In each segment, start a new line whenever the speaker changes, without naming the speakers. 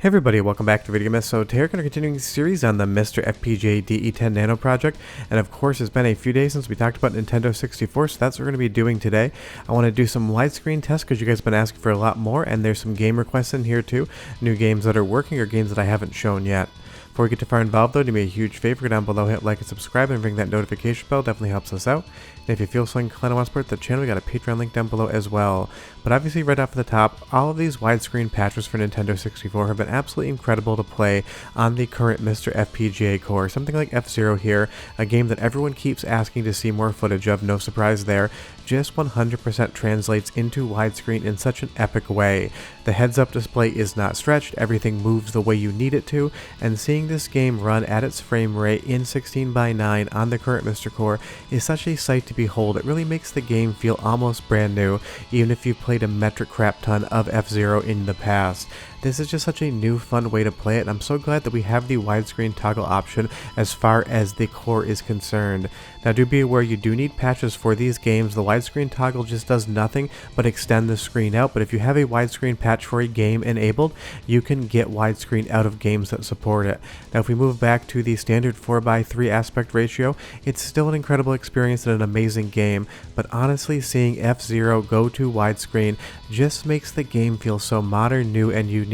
Hey everybody, welcome back to Video Game. So today we're going to continue the series on the MiSTer FPGA DE10 Nano project, and of course it's been a few days since we talked about Nintendo 64, so that's what we're going to be doing today. I want to do some widescreen tests because you guys have been asking for a lot more, and there's some game requests in here too, new games that are working or games that I haven't shown yet. Before we get too far involved though, do me a huge favor, go down below, hit like and subscribe, and ring that notification bell, definitely helps us out. And if you feel so inclined to want to support the channel, we got a Patreon link down below as well. But obviously right off the top, all of these widescreen patches for Nintendo 64 have been absolutely incredible to play on the current MiSTer FPGA core. Something like F-Zero here, a game that everyone keeps asking to see more footage of, no surprise there, just 100% translates into widescreen in such an epic way. The heads-up display is not stretched, everything moves the way you need it to, and seeing this game run at its frame rate in 16:9 on the current MiSTer core is such a sight to behold. It really makes the game feel almost brand new, even if you played a metric crap ton of F-Zero in the past. This is just such a new fun way to play it, and I'm so glad that we have the widescreen toggle option as far as the core is concerned. Now do be aware you do need patches for these games. The widescreen toggle just does nothing but extend the screen out, but if you have a widescreen patch for a game enabled, you can get widescreen out of games that support it. Now if we move back to the standard 4:3 aspect ratio, it's still an incredible experience and an amazing game, but honestly seeing F-Zero go to widescreen just makes the game feel so modern, new, and unique.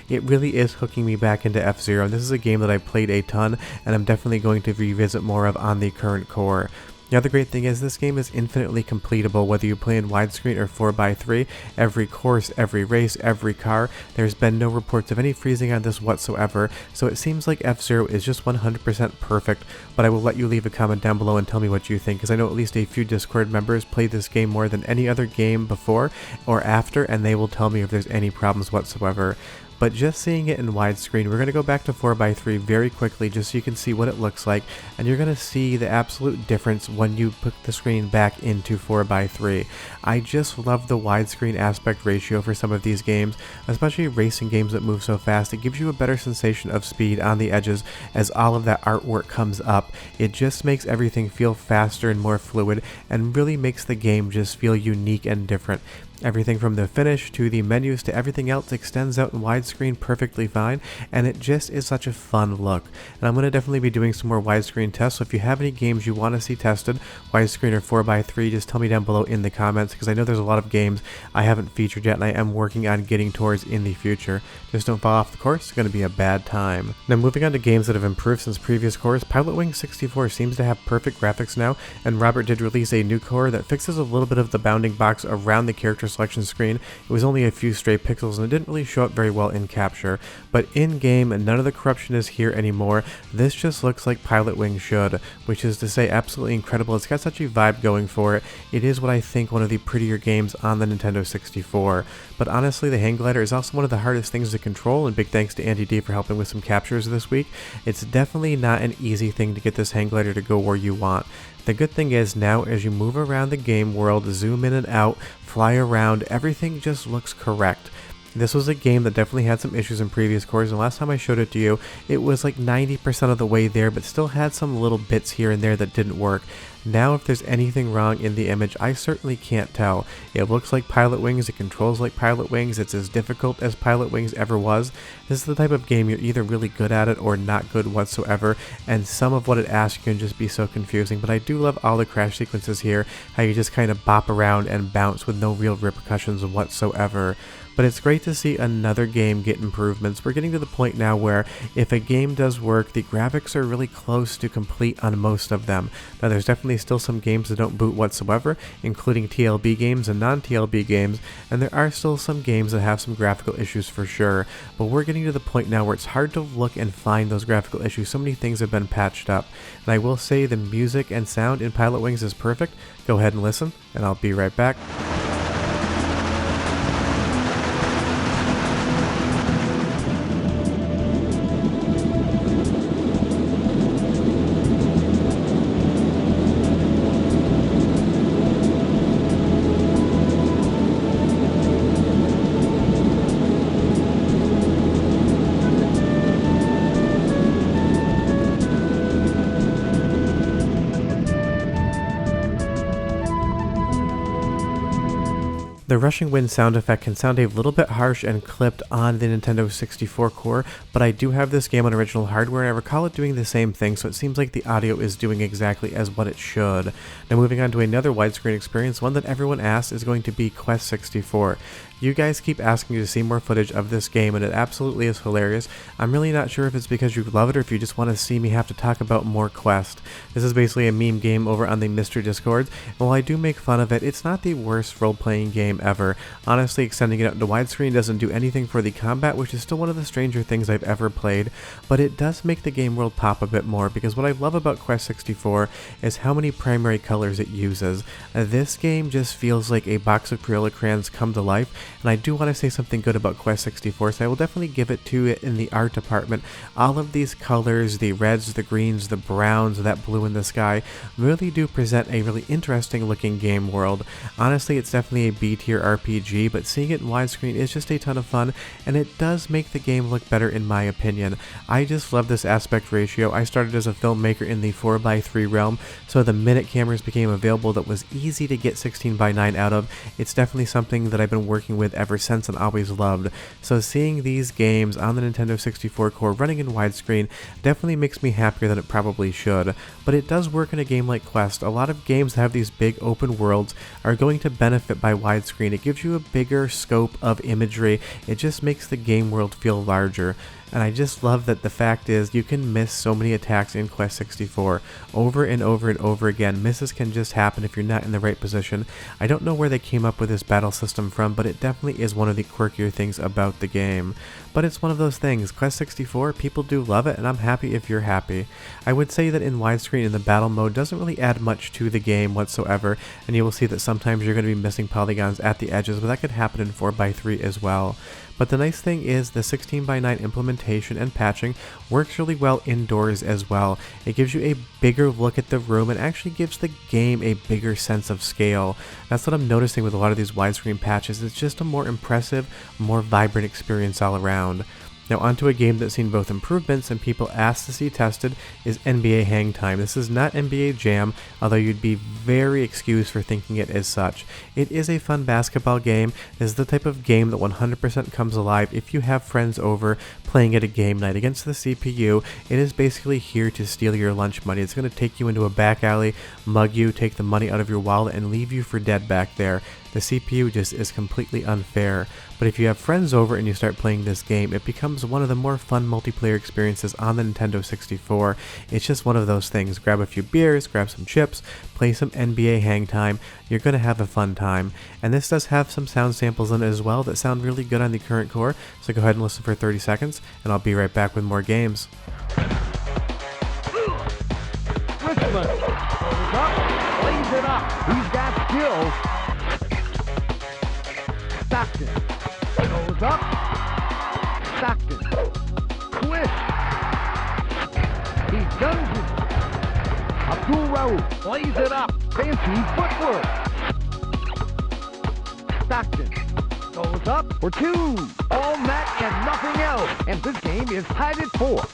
It really is hooking me back into F-Zero. This is a game that I played a ton, and I'm definitely going to revisit more of on the current core. The other great thing is this game is infinitely completable, whether you play in widescreen or 4:3, every course, every race, every car. There's been no reports of any freezing on this whatsoever, so it seems like F-Zero is just 100% perfect, but I will let you leave a comment down below and tell me what you think, because I know at least a few Discord members played this game more than any other game before or after, and they will tell me if there's any problems whatsoever. But just seeing it in widescreen, we're going to go back to 4:3 very quickly just so you can see what it looks like, and you're going to see the absolute difference when you put the screen back into 4:3. I just love the widescreen aspect ratio for some of these games, especially racing games that move so fast. It gives you a better sensation of speed on the edges as all of that artwork comes up. It just makes everything feel faster and more fluid, and really makes the game just feel unique and different. Everything from the finish to the menus to everything else extends out in widescreen perfectly fine, and it just is such a fun look. And I'm going to definitely be doing some more widescreen tests, so if you have any games you want to see tested, widescreen or 4:3, just tell me down below in the comments, because I know there's a lot of games I haven't featured yet and I am working on getting towards in the future. Just don't fall off the course, it's going to be a bad time. Now moving on to games that have improved since previous cores, Pilotwings 64 seems to have perfect graphics now, and Robert did release a new core that fixes a little bit of the bounding box around the character selection screen. It was only a few stray pixels and it didn't really show up very well in capture, but in game none of the corruption is here anymore. This just looks like Pilotwings should, which is to say absolutely incredible. It's got such a vibe going for it. It is what I think one of the prettier games on the Nintendo 64, but honestly the hang glider is also one of the hardest things to control, and big thanks to Andy D for helping with some captures this week. It's definitely not an easy thing to get this hang glider to go where you want. The good thing is now as you move around the game world, zoom in and out, fly around, everything just looks correct. This was a game that definitely had some issues in previous cores, and last time I showed it to you, it was like 90% of the way there, but still had some little bits here and there that didn't work. Now if there's anything wrong in the image, I certainly can't tell. It looks like Pilotwings, it controls like Pilotwings, it's as difficult as Pilotwings ever was. This is the type of game you're either really good at it or not good whatsoever, and some of what it asks can just be so confusing, but I do love all the crash sequences here, how you just kind of bop around and bounce with no real repercussions whatsoever. But it's great to see another game get improvements. We're getting to the point now where if a game does work, the graphics are really close to complete on most of them. Now there's definitely still some games that don't boot whatsoever, including TLB games and non-TLB games, and there are still some games that have some graphical issues for sure, but we're getting to the point now where it's hard to look and find those graphical issues. So many things have been patched up, and I will say the music and sound in Pilotwings is perfect. Go ahead and listen, and I'll be right back. The rushing wind sound effect can sound a little bit harsh and clipped on the Nintendo 64 core, but I do have this game on original hardware and I recall it doing the same thing, so it seems like the audio is doing exactly as what it should. Now moving on to another widescreen experience, one that everyone asks is going to be Quest 64. You guys keep asking to see more footage of this game and it absolutely is hilarious. I'm really not sure if it's because you love it or if you just want to see me have to talk about more Quest. This is basically a meme game over on the MiSTer Discord, and while I do make fun of it, it's not the worst role-playing game ever. Honestly, extending it out into widescreen doesn't do anything for the combat, which is still one of the stranger things I've ever played, but it does make the game world pop a bit more, because what I love about Quest 64 is how many primary colors it uses. This game just feels like a box of Crayola crayons come to life, and I do want to say something good about Quest 64, so I will definitely give it to it in the art department. All of these colors, the reds, the greens, the browns, that blue in the sky, really do present a really interesting looking game world. Honestly, it's definitely a B-tier RPG, but seeing it in widescreen is just a ton of fun, and it does make the game look better in my opinion. I just love this aspect ratio. I started as a filmmaker in the 4:3 realm, so the minute cameras became available that was easy to get 16:9 out of, it's definitely something that I've been working with ever since and always loved. So seeing these games on the Nintendo 64 core running in widescreen definitely makes me happier than it probably should. But it does work in a game like Quest. A lot of games that have these big open worlds are going to benefit by widescreen. It gives you a bigger scope of imagery. It just makes the game world feel larger. And I just love that the fact is you can miss so many attacks in Quest 64 over and over and over again. Misses can just happen if you're not in the right position. I don't know where they came up with this battle system from, but it definitely is one of the quirkier things about the game. But it's one of those things. Quest 64, people do love it, and I'm happy if you're happy. I would say that in widescreen in the battle mode doesn't really add much to the game whatsoever, and you will see that sometimes you're going to be missing polygons at the edges, but that could happen in 4:3 as well. But the nice thing is the 16:9 implementation and patching works really well indoors as well. It gives you a bigger look at the room and actually gives the game a bigger sense of scale. That's what I'm noticing with a lot of these widescreen patches. It's just a more impressive, more vibrant experience all around. Now onto a game that's seen both improvements and people asked to see tested is NBA Hang Time. This is not NBA Jam, although you'd be very excused for thinking it as such. It is a fun basketball game. It is the type of game that 100% comes alive if you have friends over playing at a game night. Against the CPU, it is basically here to steal your lunch money. It's going to take you into a back alley, mug you, take the money out of your wallet, and leave you for dead back there. The CPU just is completely unfair. But if you have friends over and you start playing this game, it becomes one of the more fun multiplayer experiences on the Nintendo 64. It's just one of those things. Grab a few beers, grab some chips, play some NBA Hang Time. You're going to have a fun time. And this does have some sound samples in it as well that sound really good on the current core. So go ahead and listen for 30 seconds, and I'll be right back with more games.
Richmond goes up, lays it up. He's got skills. Stockton goes up. Stockton. Twist. He does it. Abdul Raouf lays it up. Fancy footwork. Stockton goes up for two. All net and nothing else. And this game is tied at 4.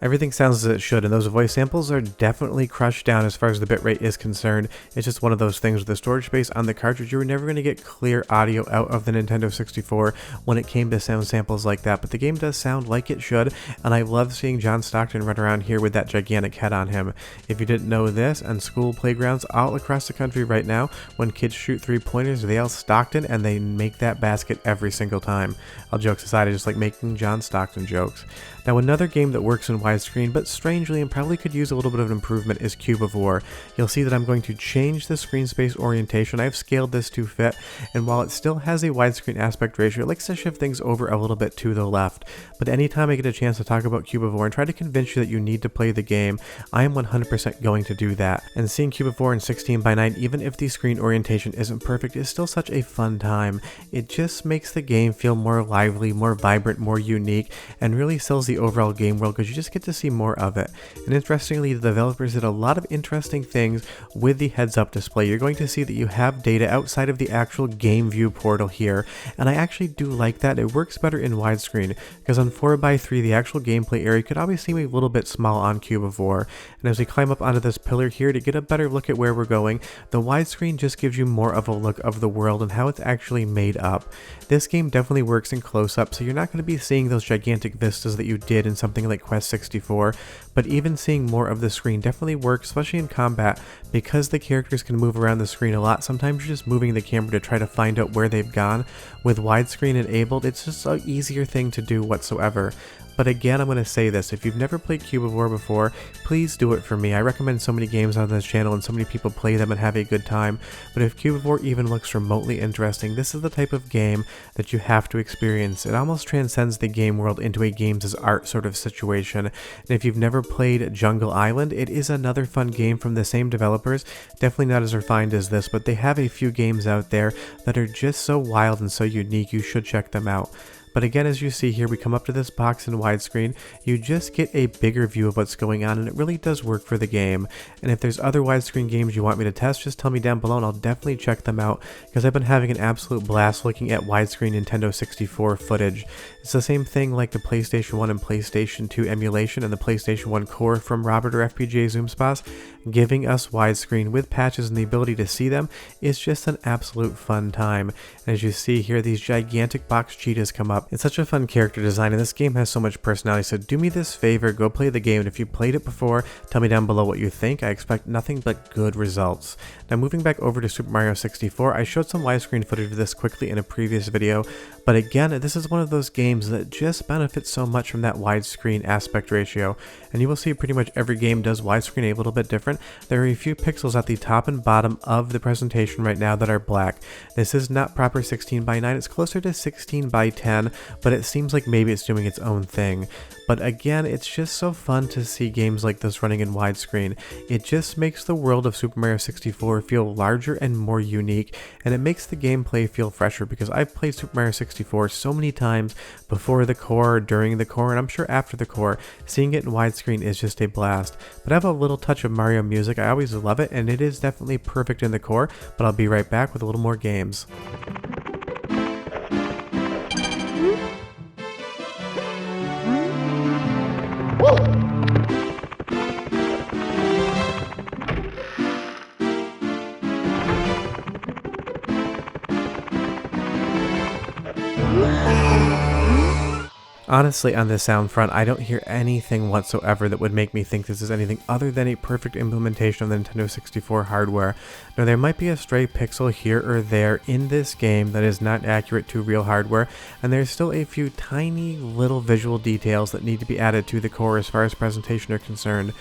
Everything sounds as it should, and those voice samples are definitely crushed down as far as the bitrate is concerned. It's just one of those things with the storage space on the cartridge. You were never going to get clear audio out of the Nintendo 64 when it came to sound samples like that, but the game does sound like it should, and I love seeing John Stockton run around here with that gigantic head on him. If you didn't know this, on school playgrounds all across the country right now, when kids shoot 3-pointers, they yell Stockton, and they make that basket every single time. All jokes aside, I just like making John Stockton jokes. Now another game that works in widescreen, but strangely and probably could use a little bit of an improvement, is Cube of War. You'll see that I'm going to change the screen space orientation. I've scaled this to fit, and while it still has a widescreen aspect ratio, it likes to shift things over a little bit to the left. But anytime I get a chance to talk about Cube of War and try to convince you that you need to play the game, I am 100% going to do that. And seeing Cube of War in 16:9, even if the screen orientation isn't perfect, is still such a fun time. It just makes the game feel more lively, more vibrant, more unique, and really sells the overall game world because you just get get to see more of it. And interestingly, the developers did a lot of interesting things with the heads-up display. You're going to see that you have data outside of the actual game view portal here, and I actually do like that. It works better in widescreen, because on 4x3 the actual gameplay area could always seem a little bit small on Cube of War. And as we climb up onto this pillar here to get a better look at where we're going, the widescreen just gives you more of a look of the world and how it's actually made up. This game definitely works in close-up, so you're not going to be seeing those gigantic vistas that you did in something like Quest 64, but even seeing more of the screen definitely works, especially in combat, because the characters can move around the screen a lot. Sometimes you're just moving the camera to try to find out where they've gone. With widescreen enabled, it's just an easier thing to do whatsoever. But again, I'm going to say this, if you've never played Cube of War before, please do it for me. I recommend so many games on this channel and so many people play them and have a good time, but if Cube of War even looks remotely interesting, this is the type of game that you have to experience. It almost transcends the game world into a games as art sort of situation. And if you've never played Jungle Island, it is another fun game from the same developers, definitely not as refined as this, but they have a few games out there that are just so wild and so unique, you should check them out. But again, as you see here, we come up to this box in widescreen, you just get a bigger view of what's going on, and it really does work for the game. And if there's other widescreen games you want me to test, just tell me down below and I'll definitely check them out, because I've been having an absolute blast looking at widescreen Nintendo 64 footage. It's the same thing like the PlayStation 1 and PlayStation 2 emulation and the PlayStation 1 core from Robert or FPGA Zoom Spas, giving us widescreen with patches and the ability to see them is just an absolute fun time. And as you see here, these gigantic box cheetahs come up. It's such a fun character design, and this game has so much personality, so do me this favor, go play the game, and if you played it before, tell me down below what you think. I expect nothing but good results. Now moving back over to Super Mario 64, I showed some widescreen footage of this quickly in a previous video, but again, this is one of those games that just benefits so much from that widescreen aspect ratio, and you will see pretty much every game does widescreen a little bit different. There are a few pixels at the top and bottom of the presentation right now that are black. This is not proper 16:9, it's closer to 16:10, but it seems like maybe it's doing its own thing. But again, it's just so fun to see games like this running in widescreen. It just makes the world of Super Mario 64 feel larger and more unique, and it makes the gameplay feel fresher, because I've played Super Mario 64 so many times before the core, during the core, and I'm sure after the core. Seeing it in widescreen is just a blast. But I have a little touch of Mario music, I always love it, and it is definitely perfect in the core, but I'll be right back with a little more games. Honestly, on the sound front, I don't hear anything whatsoever that would make me think this is anything other than a perfect implementation of the Nintendo 64 hardware. Now, there might be a stray pixel here or there in this game that is not accurate to real hardware, and there's still a few tiny little visual details that need to be added to the core as far as presentation are concerned.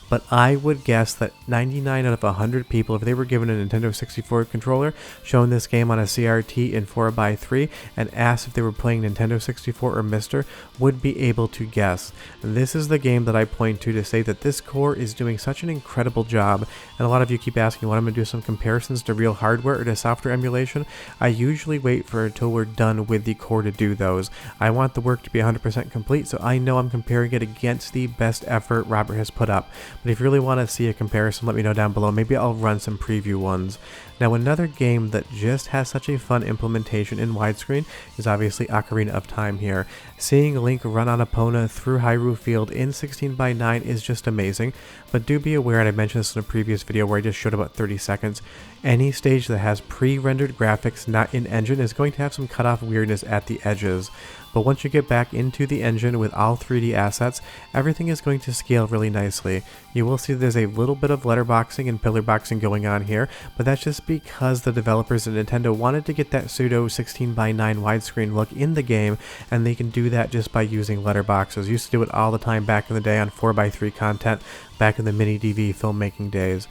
But I would guess that 99 out of 100 people, if they were given a Nintendo 64 controller, shown this game on a CRT in 4x3, and asked if they were playing Nintendo 64 or MiSTer, would be able to guess. And this is the game that I point to say that this core is doing such an incredible job. And a lot of you keep asking when I'm going to do some comparisons to real hardware or to software emulation. I usually wait for until we're done with the core to do those. I want the work to be 100% complete, so I know I'm comparing it against the best effort Robert has put up. But if you really want to see a comparison, let me know down below. Maybe I'll run some preview ones. Now, another game that just has such a fun implementation in widescreen is obviously Ocarina of Time here. Seeing Link run on Epona through Hyrule Field in 16:9 is just amazing, but do be aware, and I mentioned this in a previous video where I just showed about 30 seconds, any stage that has pre-rendered graphics not in engine is going to have some cutoff weirdness at the edges. But once you get back into the engine with all 3D assets, everything is going to scale really nicely. You will see there's a little bit of letterboxing and pillar boxing going on here, but that's just because the developers at Nintendo wanted to get that pseudo 16:9 widescreen look in the game, and they can do that just by using letterboxes. Used to do it all the time back in the day on 4x3 content, back in the mini DV filmmaking days.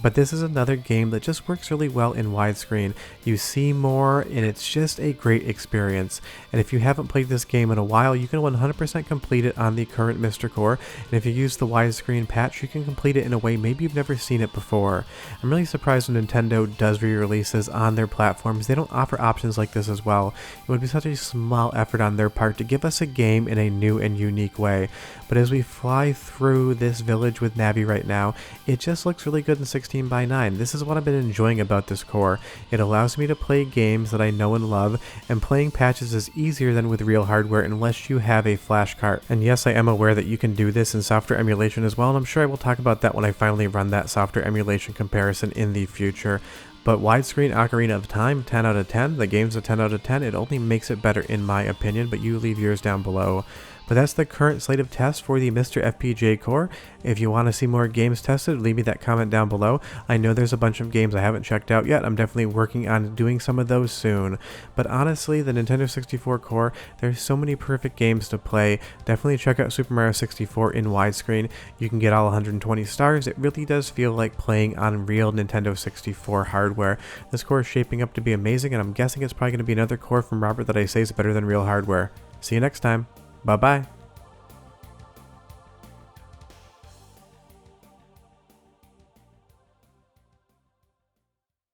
But this is another game that just works really well in widescreen. You see more, and it's just a great experience. And if you haven't played this game in a while, you can 100% complete it on the current MiSTer core, and if you use the widescreen patch, you can complete it in a way maybe you've never seen it before. I'm really surprised when Nintendo does re-releases on their platforms. They don't offer options like this as well. It would be such a small effort on their part to give us a game in a new and unique way. But as we fly through this village with Navi right now, it just looks really good in 16:9. This is what I've been enjoying about this core. It allows me to play games that I know and love, and playing patches is easier than with real hardware unless you have a flash cart. And yes, I am aware that you can do this in software emulation as well, and I'm sure I will talk about that when I finally run that software emulation comparison in the future. But widescreen Ocarina of Time, 10 out of 10. The game's a 10 out of 10. It only makes it better in my opinion, but you leave yours down below. But that's the current slate of tests for the MiSTer FPGA core. If you want to see more games tested, leave me that comment down below. I know there's a bunch of games I haven't checked out yet. I'm definitely working on doing some of those soon. But honestly, the Nintendo 64 core, there's so many perfect games to play. Definitely check out Super Mario 64 in widescreen. You can get all 120 stars. It really does feel like playing on real Nintendo 64 hardware. This core is shaping up to be amazing, and I'm guessing it's probably going to be another core from Robert that I say is better than real hardware. See you next time. Bye-bye.